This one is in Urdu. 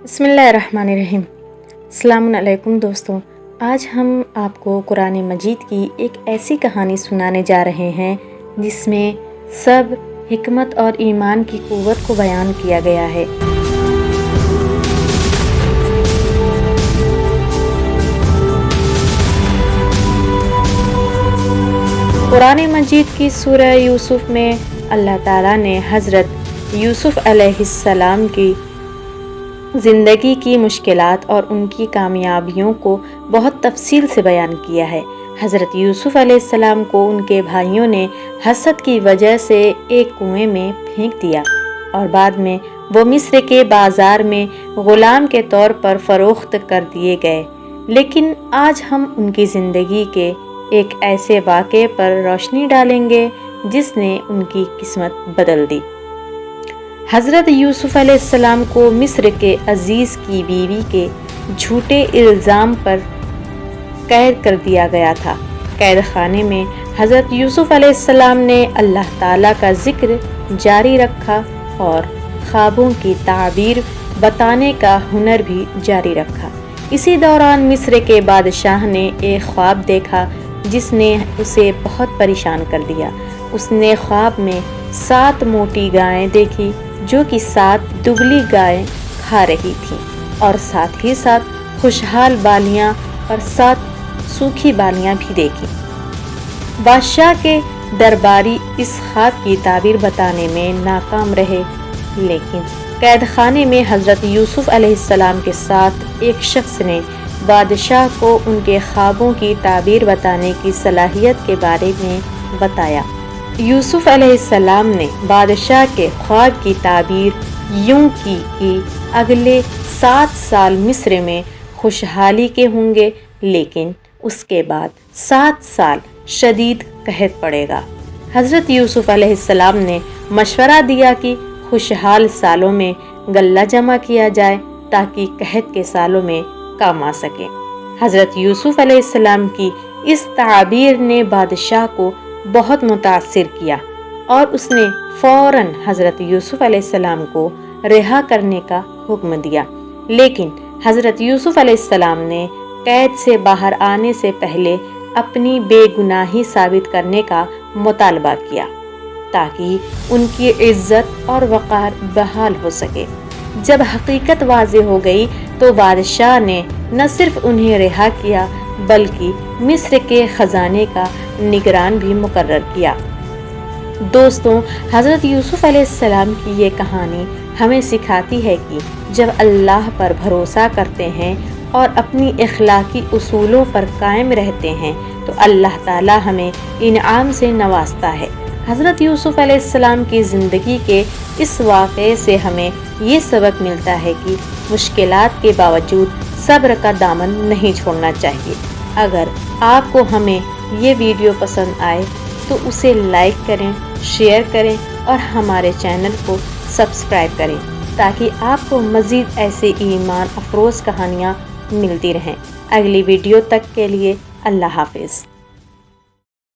بسم اللہ الرحمن الرحیم۔ السلام علیکم دوستوں، آج ہم آپ کو قرآن مجید کی ایک ایسی کہانی سنانے جا رہے ہیں جس میں صبر، حکمت اور ایمان کی قوت کو بیان کیا گیا ہے۔ قرآن مجید کی سورہ یوسف میں اللہ تعالیٰ نے حضرت یوسف علیہ السلام کی زندگی کی مشکلات اور ان کی کامیابیوں کو بہت تفصیل سے بیان کیا ہے۔ حضرت یوسف علیہ السلام کو ان کے بھائیوں نے حسد کی وجہ سے ایک کنویں میں پھینک دیا اور بعد میں وہ مصر کے بازار میں غلام کے طور پر فروخت کر دیے گئے۔ لیکن آج ہم ان کی زندگی کے ایک ایسے واقعے پر روشنی ڈالیں گے جس نے ان کی قسمت بدل دی۔ حضرت یوسف علیہ السلام کو مصر کے عزیز کی بیوی کے جھوٹے الزام پر قید کر دیا گیا تھا۔ قید خانے میں حضرت یوسف علیہ السلام نے اللہ تعالیٰ کا ذکر جاری رکھا اور خوابوں کی تعبیر بتانے کا ہنر بھی جاری رکھا۔ اسی دوران مصر کے بادشاہ نے ایک خواب دیکھا جس نے اسے بہت پریشان کر دیا۔ اس نے خواب میں 7 موٹی گائیں دیکھی جو کہ 7 دبلی گائیں کھا رہی تھیں، اور ساتھ ہی ساتھ خوشحال بالیاں اور 7 سوکھی بالیاں بھی دیکھی۔ بادشاہ کے درباری اس خواب کی تعبیر بتانے میں ناکام رہے، لیکن قید خانے میں حضرت یوسف علیہ السلام کے ساتھ ایک شخص نے بادشاہ کو ان کے خوابوں کی تعبیر بتانے کی صلاحیت کے بارے میں بتایا۔ یوسف علیہ السلام نے بادشاہ کے خواب کی تعبیر یوں کی کہ اگلے 7 سال مصر میں خوشحالی کے ہوں گے، لیکن اس کے بعد 7 سال شدید قحط پڑے گا۔ حضرت یوسف علیہ السلام نے مشورہ دیا کہ خوشحال سالوں میں غلہ جمع کیا جائے تاکہ قحط کے سالوں میں کام آ سکے۔ حضرت یوسف علیہ السلام کی اس تعبیر نے بادشاہ کو بہت متاثر کیا اور اس نے فوراً حضرت یوسف علیہ السلام کو رہا کرنے کا حکم دیا، لیکن حضرت یوسف علیہ السلام نے قید سے باہر آنے سے پہلے اپنی بے گناہی ثابت کرنے کا مطالبہ کیا تاکہ ان کی عزت اور وقار بحال ہو سکے۔ جب حقیقت واضح ہو گئی تو بادشاہ نے نہ صرف انہیں رہا کیا بلکہ مصر کے خزانے کا نگران بھی مقرر کیا۔ دوستوں، حضرت یوسف علیہ السلام کی یہ کہانی ہمیں سکھاتی ہے کہ جب اللہ پر بھروسہ کرتے ہیں اور اپنی اخلاقی اصولوں پر قائم رہتے ہیں تو اللہ تعالی ہمیں انعام سے نوازتا ہے۔ حضرت یوسف علیہ السلام کی زندگی کے اس واقعے سے ہمیں یہ سبق ملتا ہے کہ مشکلات کے باوجود صبر کا دامن نہیں چھوڑنا چاہیے۔ اگر آپ کو ہمیں یہ ویڈیو پسند آئے تو اسے لائک کریں، شیئر کریں اور ہمارے چینل کو سبسکرائب کریں تاکہ آپ کو مزید ایسے ایمان افروز کہانیاں ملتی رہیں۔ اگلی ویڈیو تک کے لیے اللہ حافظ۔